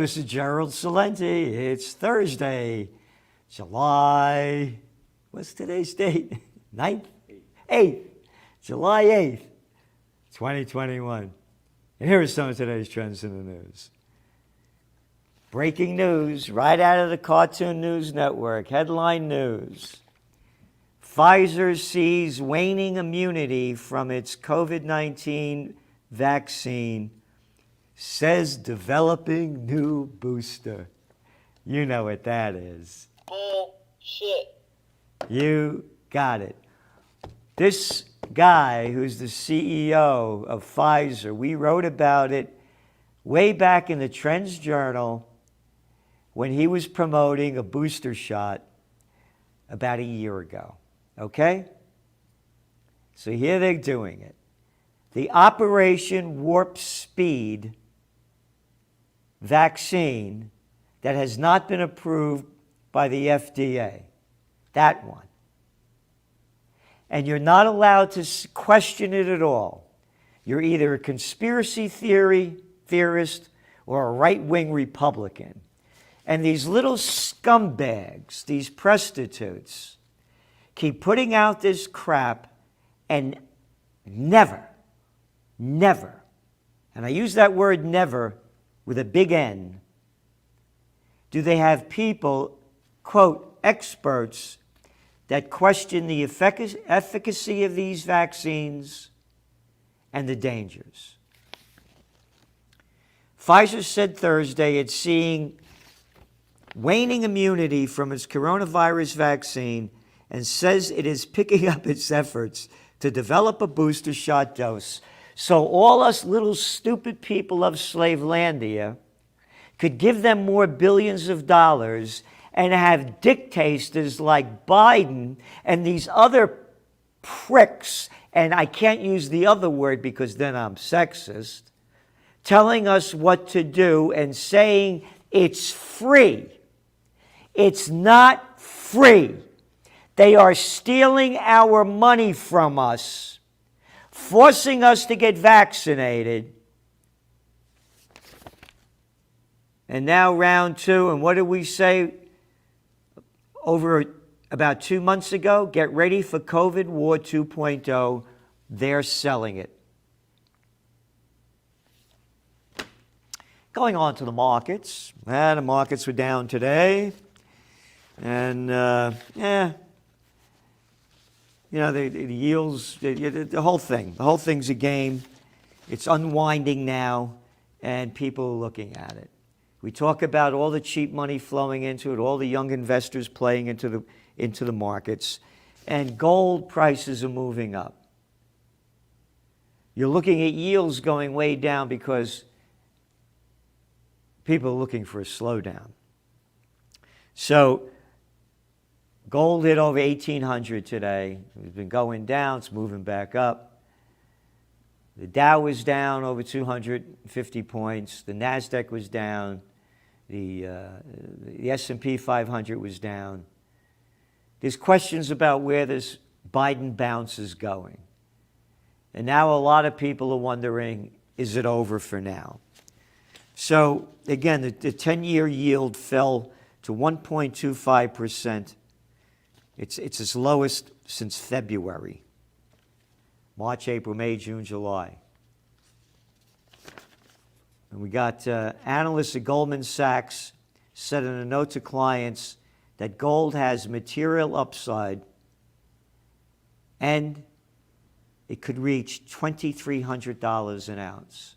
this is Gerald Celente. It's Thursday, July, what's today's date? 9th? 8th. July 8th, 2021. And here are some of today's trends in the news. Breaking news right out of the Cartoon News Network. Headline news. Pfizer sees waning immunity from its COVID-19 vaccine, says developing new booster. You know what that is. Bullshit. You got it. This guy who's the CEO of Pfizer, we wrote about it way back in the Trends Journal when he was promoting a booster shot about a year ago. Okay? So here they're doing it. The Operation Warp Speed vaccine that has not been approved by the FDA. That one. And you're not allowed to question it at all. You're either a conspiracy theorist or a right-wing Republican. And these little scumbags, these prostitutes, keep putting out this crap and never, and I use that word never with a big N, do they have people, quote, experts, that question the efficacy of these vaccines and the dangers. Pfizer said Thursday it's seeing waning immunity from its coronavirus vaccine and says it is picking up its efforts to develop a booster shot dose. So all us little stupid people of Slavelandia could give them more billions of dollars and have dictators like Biden and these other pricks, and I can't use the other word because then I'm sexist, telling us what to do and saying it's free. It's not free. They are stealing our money from us, forcing us to get vaccinated. And now round two, and what did we say over about 2 months ago? Get ready for COVID War 2.0. They're selling it. Going on to the markets. The markets were down today. And, you know, the yields, the whole thing's a game. It's unwinding now, and people are looking at it. We talk about all the cheap money flowing into it, all the young investors playing into the markets, and gold prices are moving up. You're looking at yields going way down because people are looking for a slowdown. So gold hit over 1,800 today. It's been going down. It's moving back up. The Dow was down over 250 points. The NASDAQ was down. The S&P 500 was down. There's questions about where this Biden bounce is going. And now a lot of people are wondering, is it over for now? So, again, the 10-year yield fell to 1.25%. It's its lowest since February. March, April, May, June, July. And we got analysts at Goldman Sachs said in a note to clients that gold has material upside and it could reach $2,300 an ounce.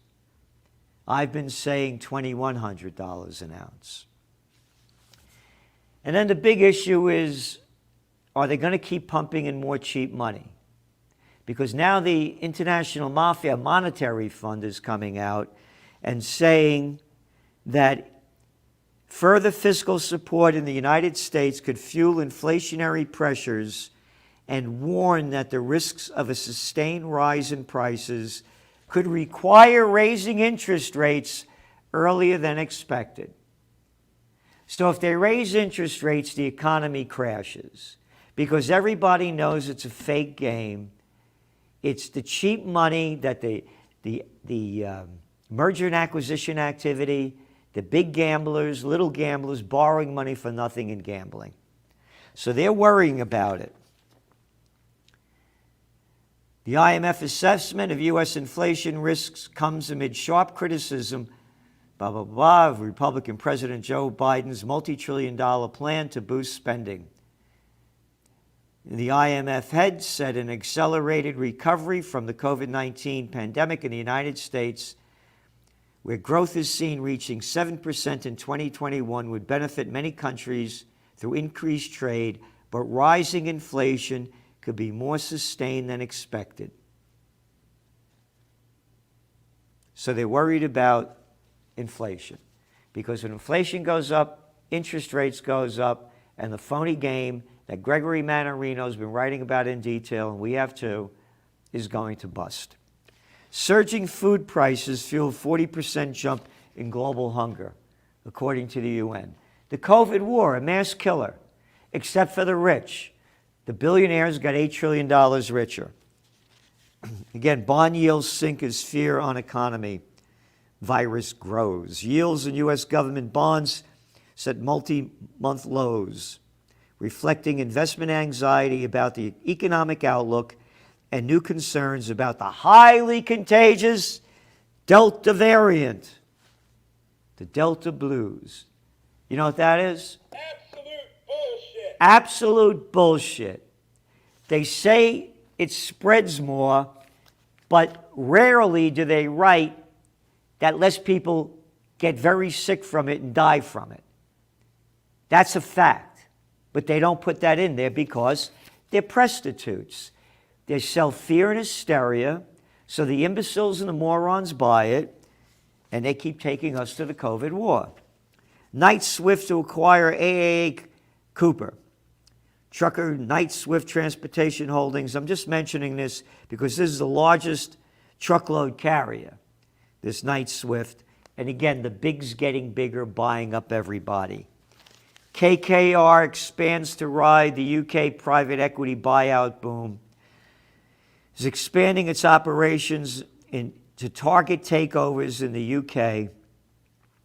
I've been saying $2,100 an ounce. And then the big issue is, are they going to keep pumping in more cheap money? Because now the International Mafia Monetary Fund is coming out and saying that further fiscal support in the United States could fuel inflationary pressures and warn that the risks of a sustained rise in prices could require raising interest rates earlier than expected. So if they raise interest rates, the economy crashes because everybody knows it's a fake game. It's the cheap money that the merger and acquisition activity, The big gamblers, little gamblers, borrowing money for nothing and gambling. So they're worrying about it. The IMF assessment of U.S. inflation risks comes amid sharp criticism, blah, blah, blah, of Republican President Joe Biden's multi-trillion-dollar plan to boost spending. The IMF head said an accelerated recovery from the COVID-19 pandemic in the United States, where growth is seen reaching 7% in 2021, would benefit many countries through increased trade, but rising inflation could be more sustained than expected. So they're worried about inflation, because when inflation goes up, interest rates goes up, and the phony game that Gregory Mannarino's been writing about in detail, and we have too, is going to bust. Surging food prices fueled 40% jump in global hunger, according to the UN. The COVID war, a mass killer, except for the rich. The billionaires got $8 trillion richer. Again, bond yields sink as fear on economy virus grows. Yields in U.S. government bonds set multi-month lows, reflecting investment anxiety about the economic outlook and new concerns about the highly contagious Delta variant, the Delta blues. You know what that is? Absolute bullshit. Absolute bullshit. They say it spreads more, but rarely do they write that less people get very sick from it and die from it. That's a fact. But they don't put that in there because they're prostitutes. They sell fear and hysteria, so the imbeciles and the morons buy it, and they keep taking us to the COVID war. Knight Swift to acquire AAA Cooper. Trucker Knight Swift Transportation Holdings. I'm just mentioning this because this is the largest truckload carrier, this Knight Swift. And again, the big's getting bigger, buying up everybody. KKR expands to ride the UK private equity buyout boom. Is expanding its operations to target takeovers in the UK.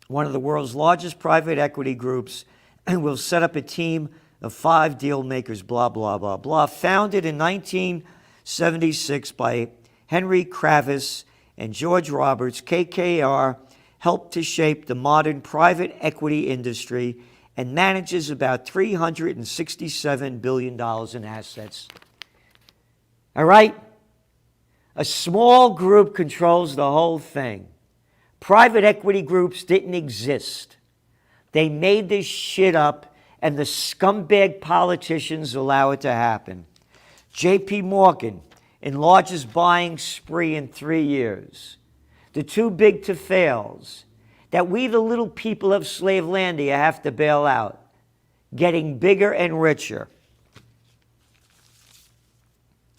One of the world's largest private equity groups, and will set up a team of 5 deal makers, blah, blah, blah, blah. Founded in 1976 by Henry Kravis and George Roberts, KKR helped to shape the modern private equity industry and manages about $367 billion in assets. All right? A small group controls the whole thing. Private equity groups didn't exist. They made this shit up, and the scumbag politicians allow it to happen. J.P. Morgan, in largest buying spree in 3 years. The too big to fails, that we the little people of Slavelandia have to bail out, getting bigger and richer.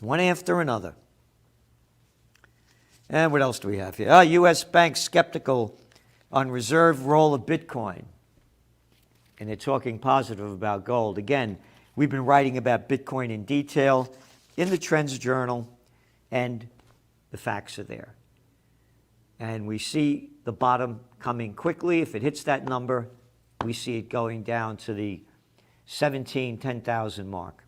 One after another. And what else do we have here? U.S. banks skeptical on reserve role of Bitcoin. And they're talking positive about gold. Again, we've been writing about Bitcoin in detail in the Trends Journal, and the facts are there. And we see the bottom coming quickly. If it hits that number, we see it going down to the 10,000 mark.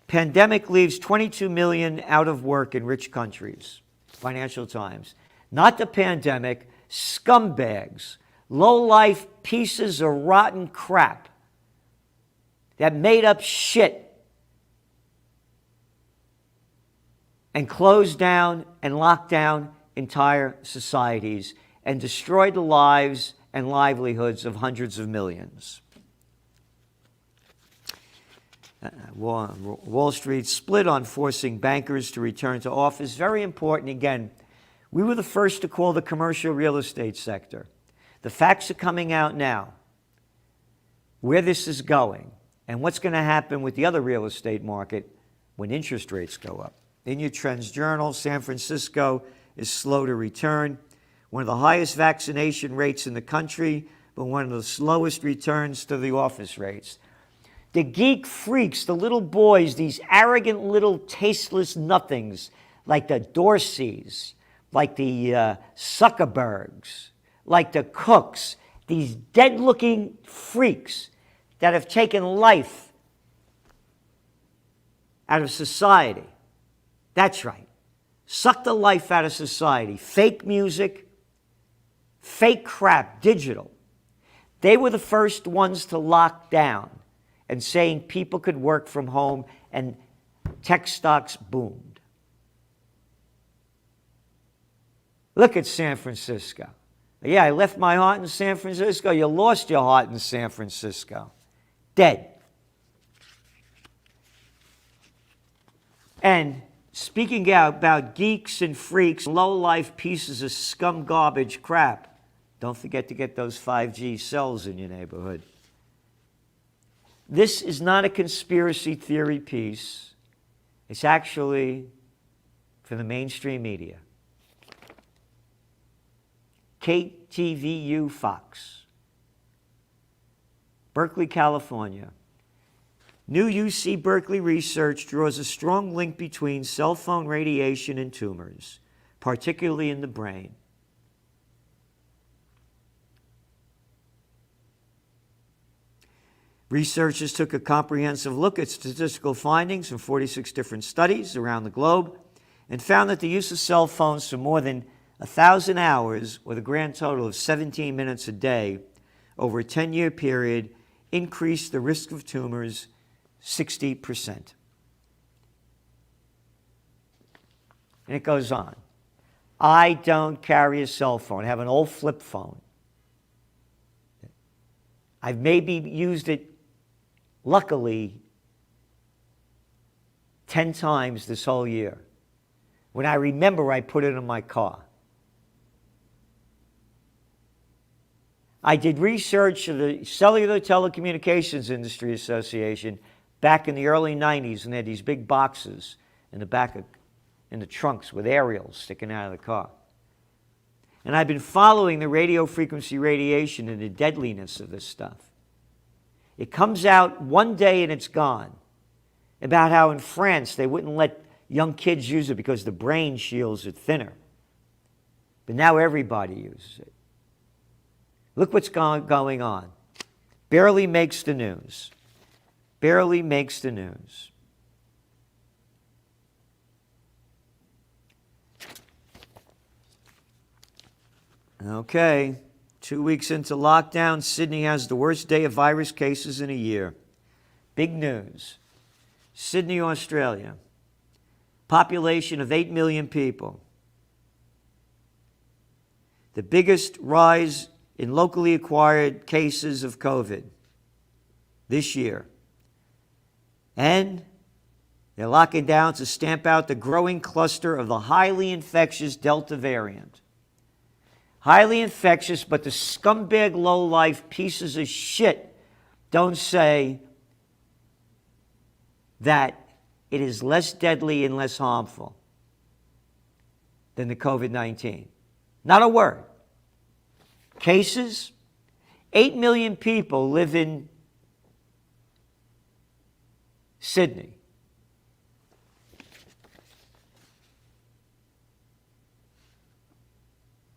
Pandemic leaves 22 million out of work in rich countries. Financial Times. Not the pandemic, scumbags, low-life pieces of rotten crap that made up shit and closed down and locked down entire societies and destroyed the lives and livelihoods of hundreds of millions. Wall Street split on forcing bankers to return to office. Very important. Again, we were the first to call the commercial real estate sector. The facts are coming out now, where this is going, and what's going to happen with the other real estate market when interest rates go up. In your Trends Journal, San Francisco is slow to return. One of the highest vaccination rates in the country, but one of the slowest returns to the office rates. The geek freaks, the little boys, these arrogant little tasteless nothings, like the Dorseys, like the Zuckerbergs, like the Cooks, These dead-looking freaks that have taken life out of society. That's right. Suck the life out of society. Fake music, fake crap, digital. They were the first ones to lock down and saying people could work from home, and tech stocks boomed. Look at San Francisco. Yeah, I left my heart in San Francisco. You lost your heart in San Francisco. Dead. And speaking out about geeks and freaks, low-life pieces of scum garbage crap, don't forget to get those 5G cells in your neighborhood. This is not a conspiracy theory piece. It's actually for the mainstream media. KTVU Fox. Berkeley, California. New UC Berkeley research draws a strong link between cell phone radiation and tumors, particularly in the brain. Researchers took a comprehensive look at statistical findings from 46 different studies around the globe and found that the use of cell phones for more than 1,000 hours, with a grand total of 17 minutes a day, over a 10-year period, increased the risk of tumors 60%. And it goes on. I don't carry a cell phone. I have an old flip phone. I've maybe used it, luckily, 10 times this whole year. When I remember, I put it in my car. I did research at the Cellular Telecommunications Industry Association back in the early 90s, and they had these big boxes in the back in the trunks with aerials sticking out of the car. And I've been following the radio frequency radiation and the deadliness of this stuff. It comes out one day and it's gone. About how in France they wouldn't let young kids use it because the brain shields are thinner. But now everybody uses it. Look what's going on. Barely makes the news. Barely makes the news. Okay, 2 weeks into lockdown, Sydney has the worst day of virus cases in a year. Big news. Sydney, Australia. Population of 8 million people. The biggest rise in locally acquired cases of COVID this year. And they're locking down to stamp out the growing cluster of the highly infectious Delta variant. Highly infectious, but the scumbag low-life pieces of shit don't say that it is less deadly and less harmful than the COVID-19. Not a word. Cases, 8 million people live in Sydney.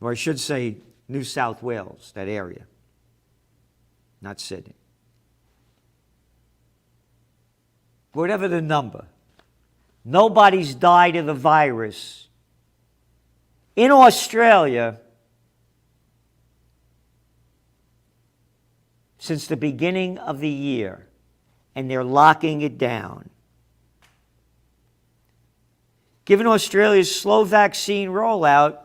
Or I should say New South Wales, that area, not Sydney. Whatever the number, nobody's died of the virus in Australia since the beginning of the year, and they're locking it down. Given Australia's slow vaccine rollout,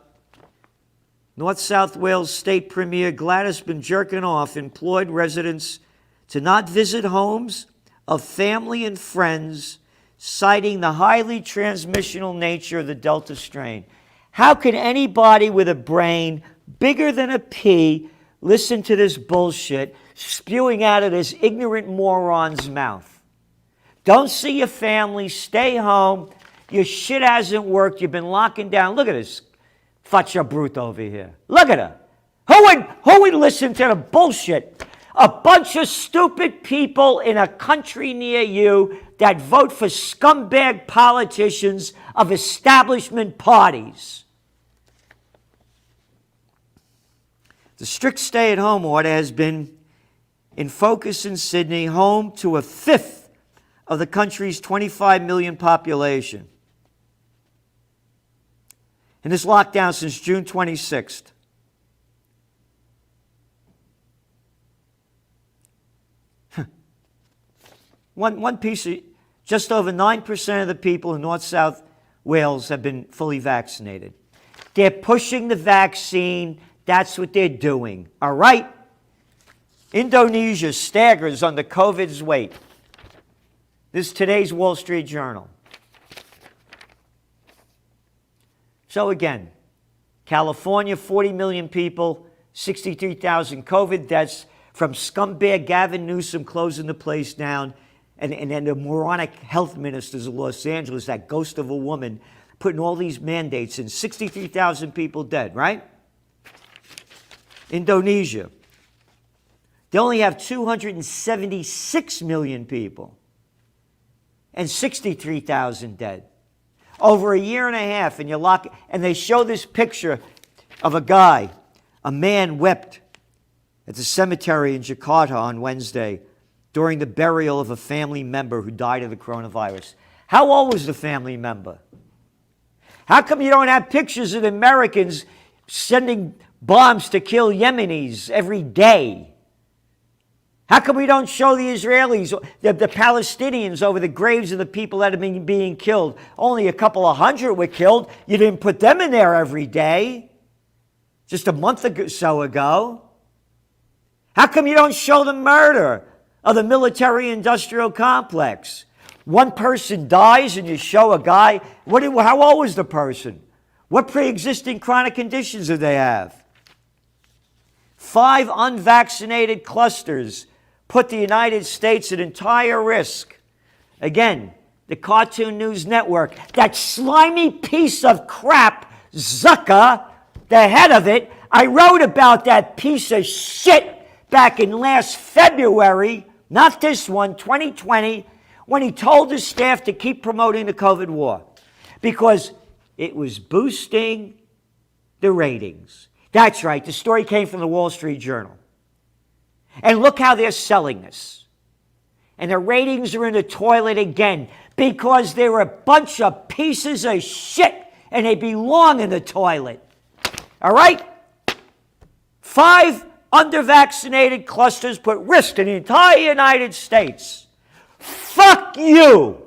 North South Wales State Premier Gladys Berejiklian implored residents to not visit homes of family and friends, citing the highly transmissional nature of the Delta strain. How can anybody with a brain bigger than a pea listen to this bullshit spewing out of this ignorant moron's mouth? Don't see your family, stay home, your shit hasn't worked, you've been locking down. Look at this Faccia Brute over here. Look at her. Who would listen to the bullshit? A bunch of stupid people in a country near you that vote for scumbag politicians of establishment parties. The strict stay-at-home order has been in focus in Sydney, home to a fifth of the country's 25 million population. And this lockdown since June 26th. One piece of, just over 9% of the people in North-South Wales have been fully vaccinated. They're pushing the vaccine. That's what they're doing. All right? Indonesia staggers under COVID's weight. This is today's Wall Street Journal. So again, California, 40 million people, 63,000 COVID deaths from scumbag Gavin Newsom closing the place down, and then the moronic health ministers of Los Angeles, that ghost of a woman, putting all these mandates in. 63,000 people dead, right? Indonesia. They only have 276 million people and 63,000 dead. Over a year and a half, and they show this picture of a guy, a man wept at the cemetery in Jakarta on Wednesday during the burial of a family member who died of the coronavirus. How old was the family member? How come you don't have pictures of the Americans sending bombs to kill Yemenis every day? How come we don't show the Israelis, the Palestinians over the graves of the people that have been being killed? Only a couple of hundred were killed. You didn't put them in there every day. Just a month or so ago. How come you don't show the murder of the military-industrial complex? One person dies and you show a guy. How old was the person? What pre-existing chronic conditions do they have? 5 unvaccinated clusters put the United States at entire risk. Again, the Cartoon News Network, that slimy piece of crap, Zucker, the head of it, I wrote about that piece of shit back in last February, not this one, 2020, when he told his staff to keep promoting the COVID war because it was boosting the ratings. That's right, the story came from the Wall Street Journal. And look how they're selling this. And the ratings are in the toilet again because they're a bunch of pieces of shit and they belong in the toilet. All right? 5 undervaccinated clusters put risk in the entire United States. Fuck you!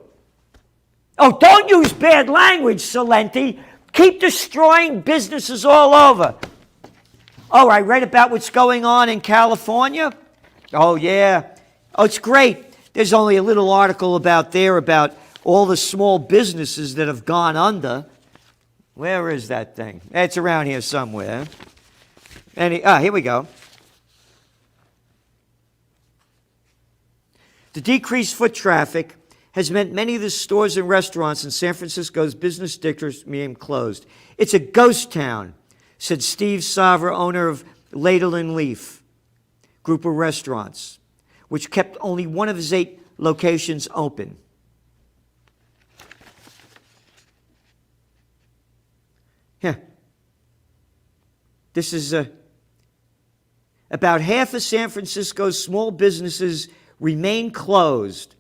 Oh, don't use bad language, Celente. Keep destroying businesses all over. Oh, I read about what's going on in California. Oh, yeah. Oh, it's great. There's only a little article about all the small businesses that have gone under. Where is that thing? It's around here somewhere. Here we go. The decreased foot traffic has meant many of the stores and restaurants in San Francisco's business district remain closed. It's a ghost town, said Steve Savra, owner of Ladle and Leaf group of restaurants, which kept only one of his 8 locations open. Yeah. This is about half of San Francisco's small businesses remain closed,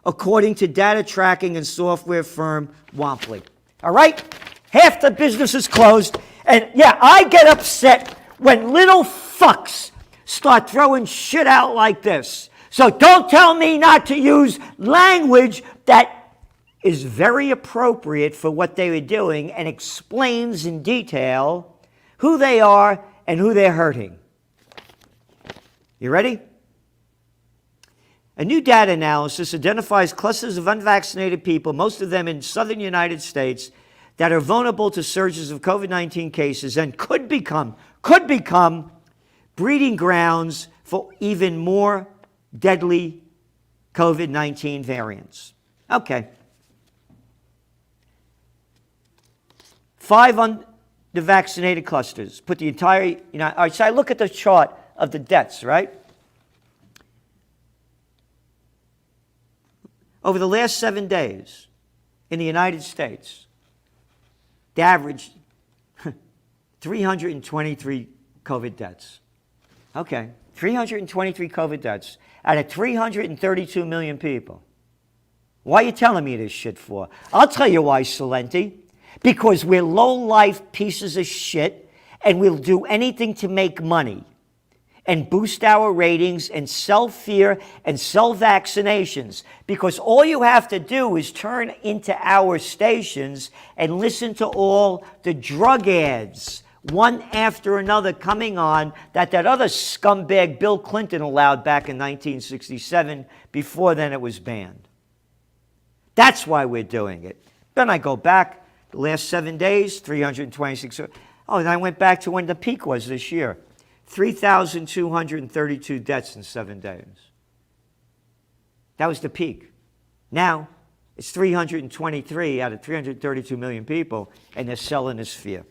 according to data tracking and software firm Womply. All right? Half the business is closed. And yeah, I get upset when little fucks start throwing shit out like this. So don't tell me not to use language that is very appropriate for what they were doing and explains in detail who they are and who they're hurting. You ready? A new data analysis identifies clusters of unvaccinated people, most of them in southern United States, that are vulnerable to surges of COVID-19 cases and could become breeding grounds for even more deadly COVID-19 variants. Okay. 5 undervaccinated clusters put the entire, all right, so I look at the chart of the deaths, right? Over the last 7 days in the United States, they averaged 323 COVID deaths. Okay, 323 COVID deaths out of 332 million people. Why are you telling me this shit for? I'll tell you why, Celente. Because we're low-life pieces of shit, and we'll do anything to make money and boost our ratings and sell fear and sell vaccinations. Because all you have to do is turn into our stations and listen to all the drug ads, one after another coming on, that other scumbag Bill Clinton allowed back in 1967. Before then, it was banned. That's why we're doing it. Then I go back the last 7 days, 326. Oh, and I went back to when the peak was this year. 3,232 deaths in 7 days. That was the peak. Now, it's 323 out of 332 million people, and they're selling this fear.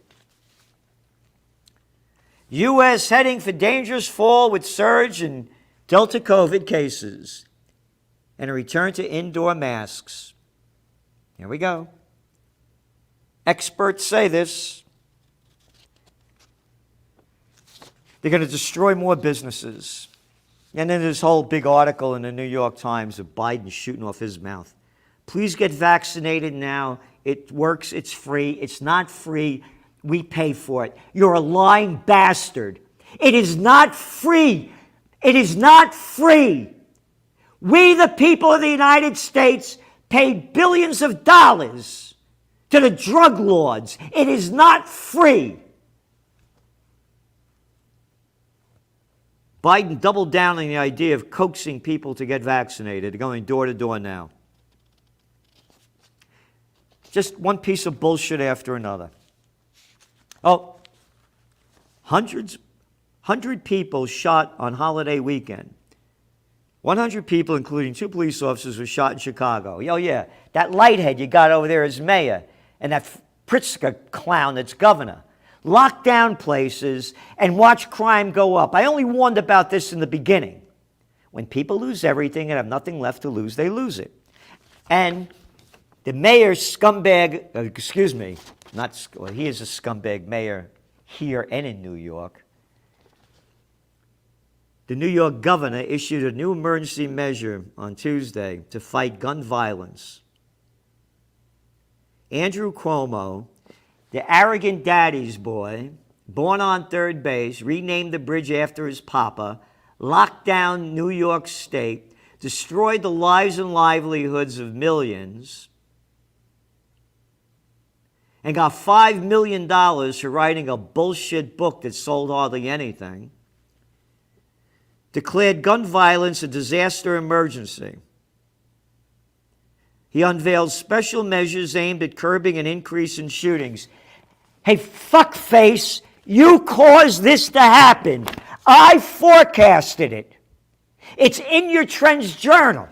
U.S. heading for dangerous fall with surge in Delta COVID cases and a return to indoor masks. Here we go. Experts say this. They're going to destroy more businesses. And then this whole big article in the New York Times of Biden shooting off his mouth. Please get vaccinated now. It works. It's free. It's not free. We pay for it. You're a lying bastard. It is not free. It is not free. We, the people of the United States, pay billions of dollars to the drug lords. It is not free. Biden doubled down on the idea of coaxing people to get vaccinated. They're going door to door now. Just one piece of bullshit after another. Oh, 100 people shot on holiday weekend. 100 people, including 2 police officers, were shot in Chicago. Oh, yeah, that lighthead you got over there as mayor, and that Pritzker clown that's governor. Lock down places and watch crime go up. I only warned about this in the beginning. When people lose everything and have nothing left to lose, they lose it. And the mayor's scumbag, he is a scumbag mayor here and in New York. The New York governor issued a new emergency measure on Tuesday to fight gun violence. Andrew Cuomo, the arrogant daddy's boy, born on third base, renamed the bridge after his papa, locked down New York State, destroyed the lives and livelihoods of millions, and got $5 million for writing a bullshit book that sold hardly anything, declared gun violence a disaster emergency. He unveiled special measures aimed at curbing an increase in shootings. Hey, fuckface, you caused this to happen. I forecasted it. It's in your Trends Journal.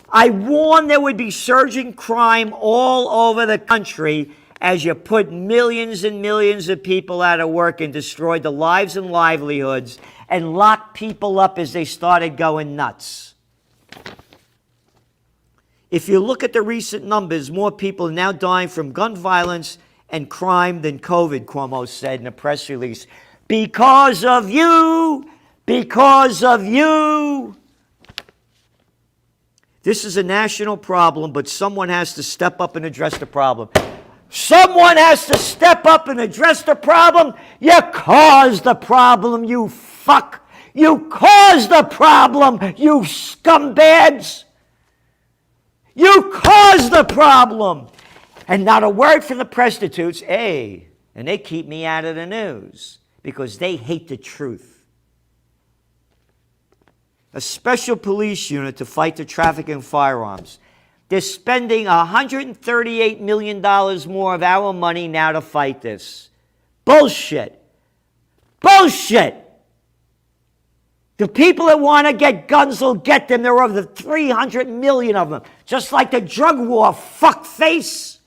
I warned there would be surging crime all over the country as you put millions and millions of people out of work and destroyed the lives and livelihoods and locked people up as they started going nuts. If you look at the recent numbers, more people are now dying from gun violence and crime than COVID, Cuomo said in a press release. Because of you! Because of you! This is a national problem, but someone has to step up and address the problem. Someone has to step up and address the problem. You caused the problem, you fuck. You caused the problem, you scumbags. You caused the problem. And not a word from the prostitutes, hey, and they keep me out of the news because they hate the truth. A special police unit to fight the trafficking of firearms. They're spending $138 million more of our money now to fight this. Bullshit. Bullshit. The people that want to get guns will get them. There are over 300 million of them. Just like the drug war, fuckface.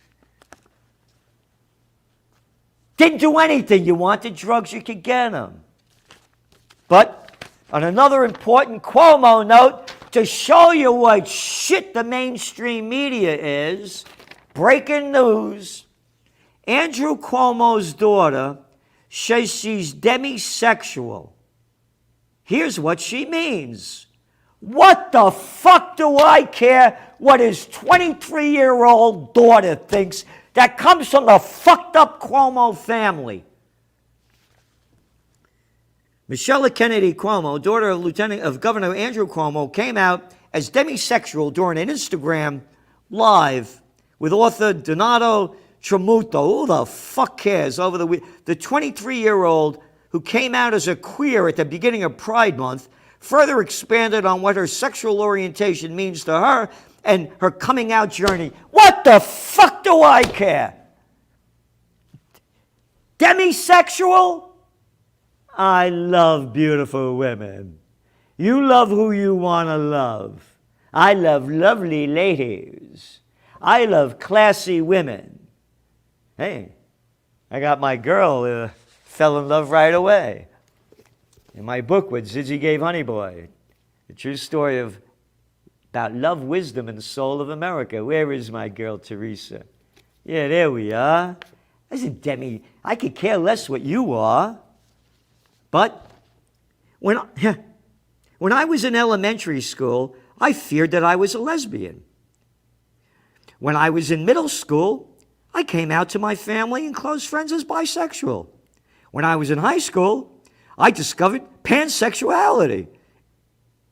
Didn't do anything. You wanted drugs, you could get them. But on another important Cuomo note, to show you what shit the mainstream media is, breaking news, Andrew Cuomo's daughter says she's demisexual. Here's what she means. What the fuck do I care what his 23-year-old daughter thinks that comes from the fucked up Cuomo family? Michelle Kennedy Cuomo, daughter of Governor Andrew Cuomo, came out as demisexual during an Instagram live with author Donato Tramuto. Who the fuck cares? Over the 23-year-old who came out as a queer at the beginning of Pride Month further expanded on what her sexual orientation means to her and her coming out journey. What the fuck do I care? Demisexual? I love beautiful women. You love who you want to love. I love lovely ladies. I love classy women. Hey, I got my girl, fell in love right away. In my book, What Ziggy Gave Honey Boy, the true story about love, wisdom, and the soul of America. Where is my girl, Teresa? Yeah, there we are. Listen, Demi, I could care less what you are. But when I was in elementary school, I feared that I was a lesbian. When I was in middle school, I came out to my family and close friends as bisexual. When I was in high school, I discovered pansexuality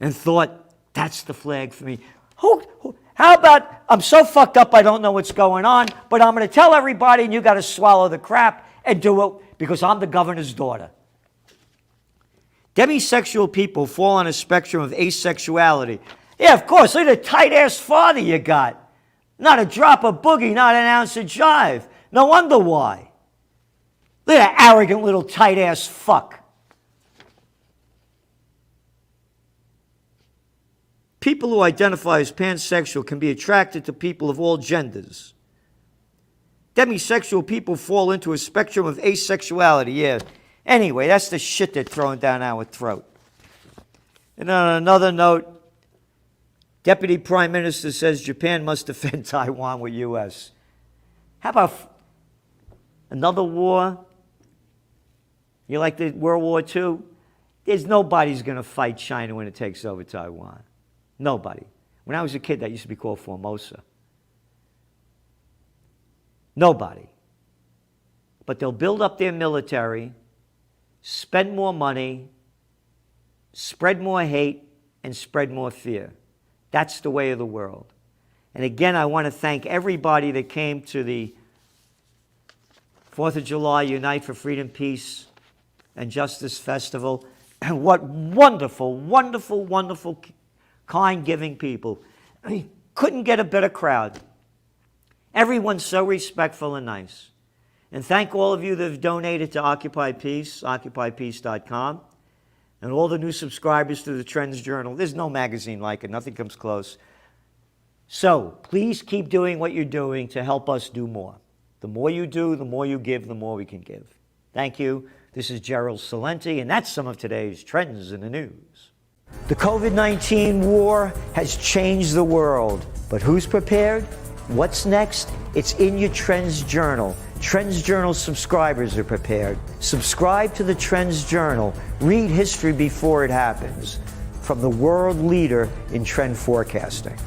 and thought, that's the flag for me. How about, I'm so fucked up I don't know what's going on, but I'm going to tell everybody and you got to swallow the crap and do it because I'm the governor's daughter. Demisexual people fall on a spectrum of asexuality. Yeah, of course, look at the tight-ass father you got. Not a drop of boogie, not an ounce of jive. No wonder why. Look at that arrogant little tight-ass fuck. People who identify as pansexual can be attracted to people of all genders. Demisexual people fall into a spectrum of asexuality, yeah. Anyway, that's the shit they're throwing down our throat. And on another note, Deputy Prime Minister says Japan must defend Taiwan with U.S. How about another war? You like the World War II? There's nobody's going to fight China when it takes over Taiwan. Nobody. When I was a kid, that used to be called Formosa. Nobody. But they'll build up their military, spend more money, spread more hate, and spread more fear. That's the way of the world. And again, I want to thank everybody that came to the 4th of July Unite for Freedom, Peace, and Justice Festival. And what wonderful, wonderful, wonderful, kind, giving people. I mean, couldn't get a better crowd. Everyone's so respectful and nice. And thank all of you that have donated to Occupy Peace, occupypeace.com, and all the new subscribers to the Trends Journal. There's no magazine like it. Nothing comes close. So please keep doing what you're doing to help us do more. The more you do, the more you give, the more we can give. Thank you. This is Gerald Celente, and that's some of today's Trends in the News. The COVID-19 war has changed the world, but who's prepared? What's next? It's in your Trends Journal. Trends Journal subscribers are prepared. Subscribe to the Trends Journal. Read history before it happens. From the world leader in trend forecasting.